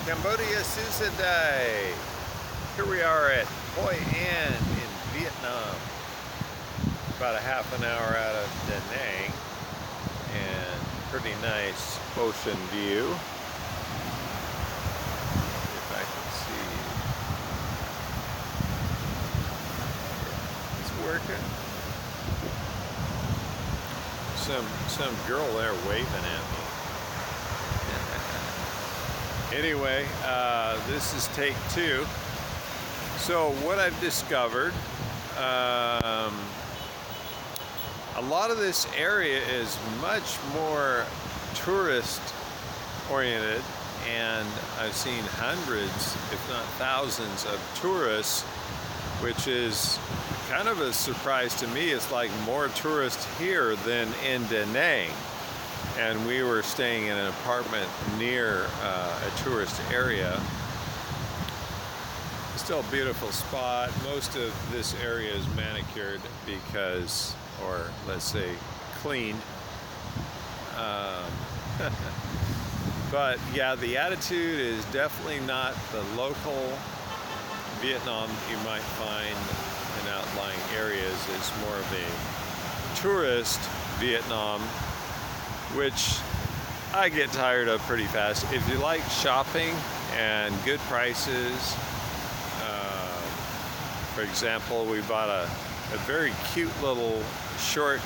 Cambodia Susadai. Here we are at Hoi An in Vietnam. About a half an hour out of Danang, and pretty nice ocean view. If I can see, it's working. Some girl there waving at me. Anyway, this is take two. So what I've discovered, a lot of this area is much more tourist oriented, and I've seen hundreds, if not thousands, of tourists, which is kind of a surprise to me. It's like more tourists here than in Danang. And we were staying in an apartment near a tourist area. Still a beautiful spot. Most of this area is manicured because, or let's say cleaned. But yeah, the attitude is definitely not the local Vietnam you might find in outlying areas. It's more of a tourist Vietnam, which I get tired of pretty fast. If you like shopping and good prices, for example, we bought a very cute little short,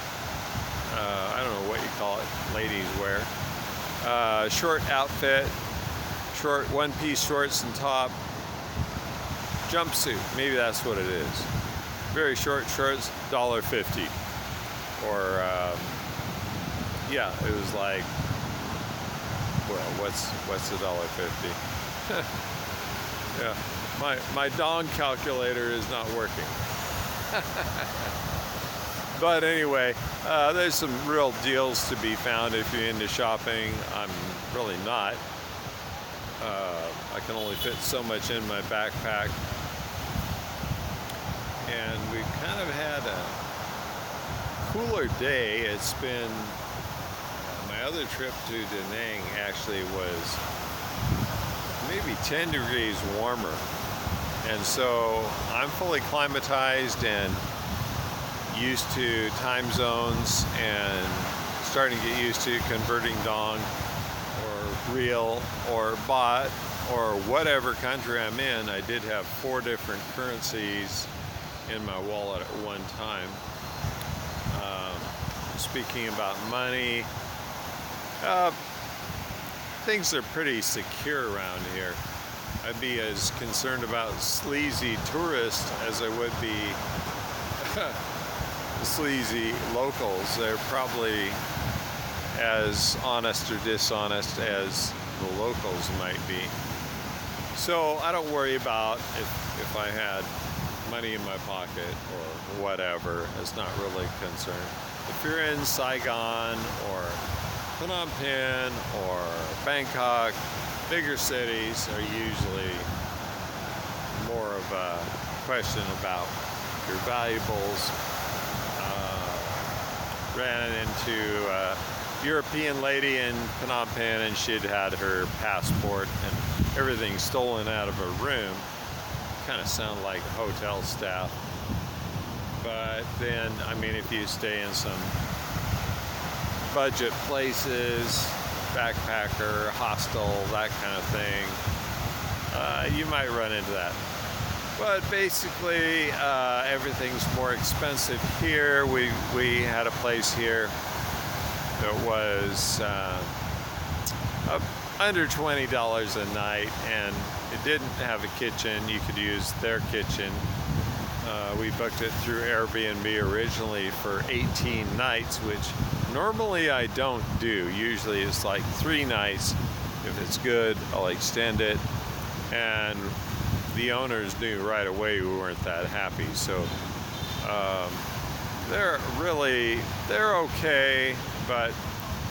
I don't know what you call it, ladies wear, short outfit, short one-piece shorts and top, jumpsuit, maybe that's what it is. Very short shorts, $1.50. Or, yeah, it was like, well, what's $1.50? Yeah, my Dong calculator is not working. But anyway, there's some real deals to be found if you're into shopping. I'm really not. I can only fit so much in my backpack. And we've kind of had a cooler day. It's been, my other trip to Danang actually was maybe 10 degrees warmer. And so I'm fully climatized and used to time zones and starting to get used to converting Dong or Real or Baht or whatever country I'm in. I did have 4 different currencies in my wallet at one time. Speaking about money, things are pretty secure around here. I'd be as concerned about sleazy tourists as I would be sleazy locals. They're probably as honest or dishonest as the locals might be. So I don't worry about if I had money in my pocket or whatever. It's not really a concern. If you're in Saigon or Phnom Penh or Bangkok, bigger cities are usually more of a question about your valuables. Ran into a European lady in Phnom Penh, and she'd had her passport and everything stolen out of her room. Kind of sound like hotel staff. But then, I mean, if you stay in some budget places, backpacker, hostel, that kind of thing, you might run into that. But basically, everything's more expensive here. We had a place here that was under $20 a night, and it didn't have a kitchen. You could use their kitchen. We booked it through Airbnb originally for 18 nights, which normally I don't do. Usually it's like 3 nights. If it's good, I'll extend it. And the owners knew right away we weren't that happy. So they're okay, but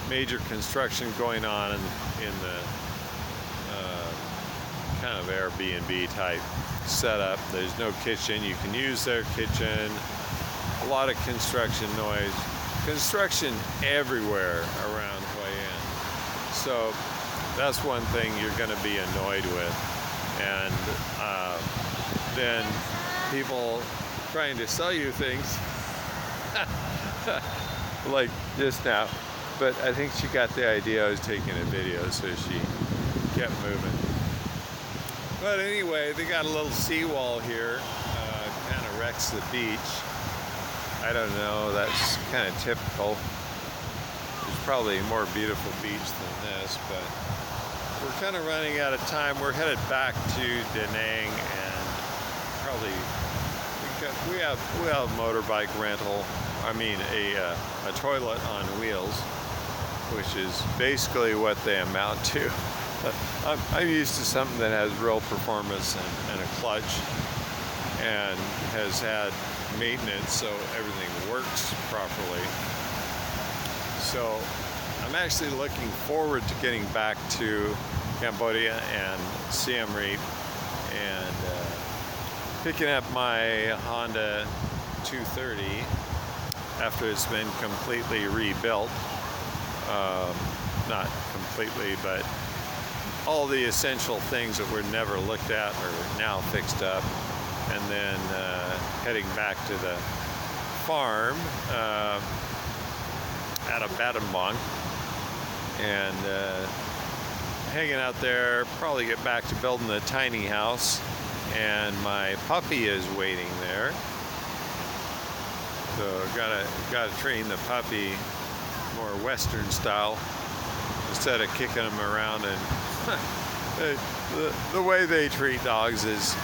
major construction going on in the kind of Airbnb type setup. There's no kitchen. You can use their kitchen. A lot of construction noise. Construction everywhere around Hoi An. So That's one thing you're going to be annoyed with. And then people trying to sell you things like just now. But I think she got the idea I was taking a video, so she kept moving. But anyway, they got a little seawall here, kind of wrecks the beach. I don't know, that's kind of typical. There's probably a more beautiful beach than this, but we're kind of running out of time. We're headed back to Danang, and probably we have motorbike rental. I mean a toilet on wheels, which is basically what they amount to. I'm used to something that has real performance and a clutch, and has had maintenance, so everything works properly. So I'm actually looking forward to getting back to Cambodia and Siem Reap and picking up my Honda 230 after it's been completely rebuilt. Not completely, but all the essential things that were never looked at are now fixed up. And then heading back to the farm out of Danang and hanging out there, probably get back to building the tiny house, and my puppy is waiting there. So gotta train the puppy more Western style instead of kicking him around. And the way they treat dogs is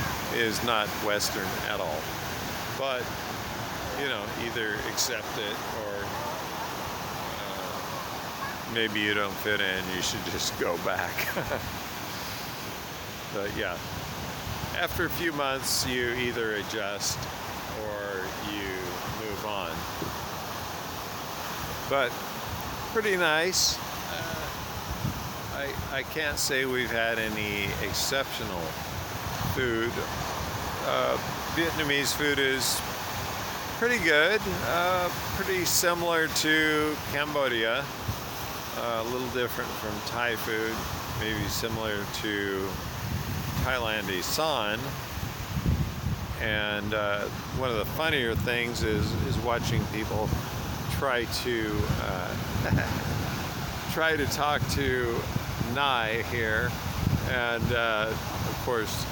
not Western at all. But you know, either accept it or maybe you don't fit in, you should just go back. But yeah, after a few months you either adjust or you move on. But pretty nice. I can't say we've had any exceptional food. Vietnamese food is pretty good, pretty similar to Cambodia, a little different from Thai food, maybe similar to Thailand Isan. And one of the funnier things is watching people try to talk to Nai here, and of course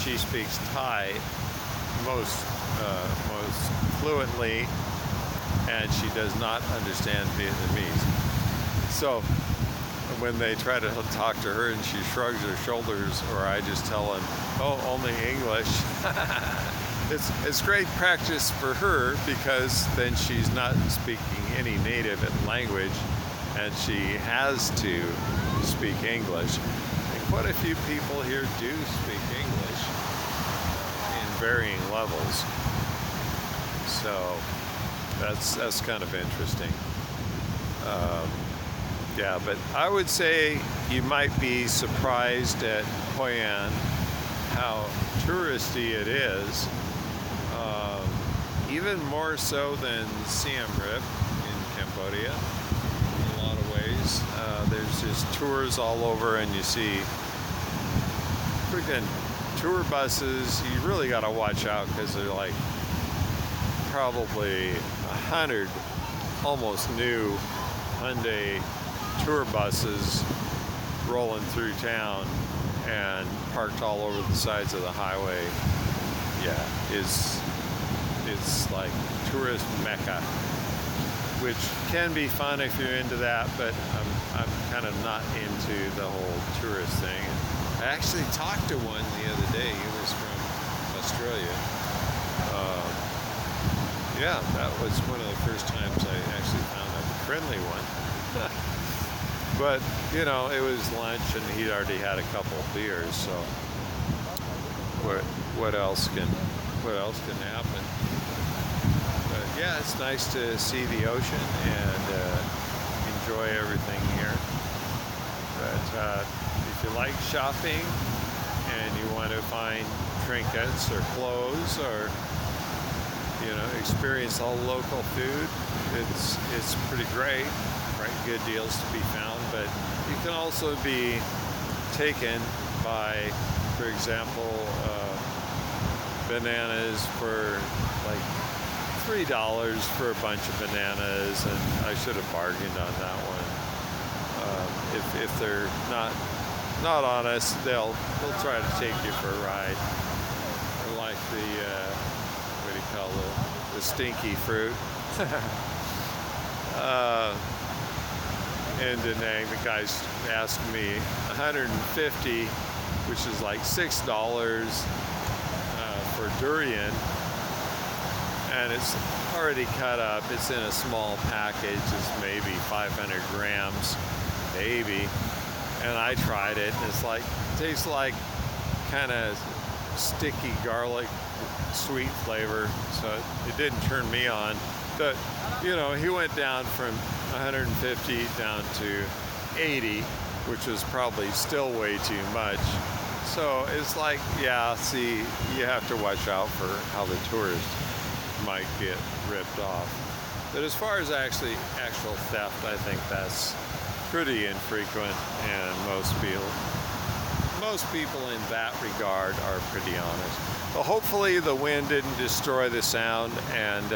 she speaks Thai most fluently, and she does not understand Vietnamese. So when they try to talk to her and she shrugs her shoulders, or I just tell them, oh, only English. It's great practice for her, because then she's not speaking any native language and she has to speak English. And quite a few people here do speak English in varying levels. So that's kind of interesting. Yeah, but I would say you might be surprised at Hoi An how touristy it is, even more so than Siem Reap in Cambodia in a lot of ways. There's just tours all over, and you see freaking tour buses. You really got to watch out, because they're like probably 100 almost new Hyundai tour buses rolling through town and parked all over the sides of the highway. Yeah, it's like tourist mecca, which can be fun if you're into that, but I'm kind of not into the whole tourist thing. I actually talked to one the other day. He was from Australia. Yeah, that was one of the first times I actually found a friendly one. But you know, it was lunch and he'd already had a couple of beers, so what else can happen? But yeah, it's nice to see the ocean and enjoy everything here. But if you like shopping and you want to find trinkets or clothes, or you know, experience all local food, it's pretty great. right, good deals to be found, but you can also be taken by, for example, bananas for like $3 for a bunch of bananas, and I should have bargained on that one. If they're not honest, they'll try to take you for a ride. Or like the what do you call the stinky fruit. In Danang, the guys asked me $150, which is like $6 for durian, and it's already cut up. It's in a small package. It's maybe 500 grams, maybe. And I tried it, and it's like, tastes like kind of sticky garlic, sweet flavor. So it didn't turn me on. But you know, he went down from 150 down to 80, which was probably still way too much. So it's like, yeah, see, you have to watch out for how the tourists might get ripped off. But as far as actual theft, I think that's pretty infrequent, and most people in that regard are pretty honest. Well, hopefully the wind didn't destroy the sound, and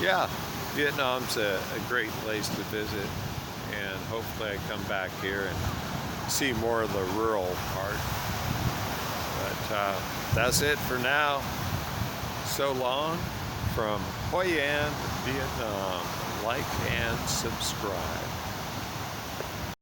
yeah, Vietnam's a great place to visit, and hopefully I come back here and see more of the rural part. But that's it for now. So long from Hoi An, Vietnam. Like and subscribe.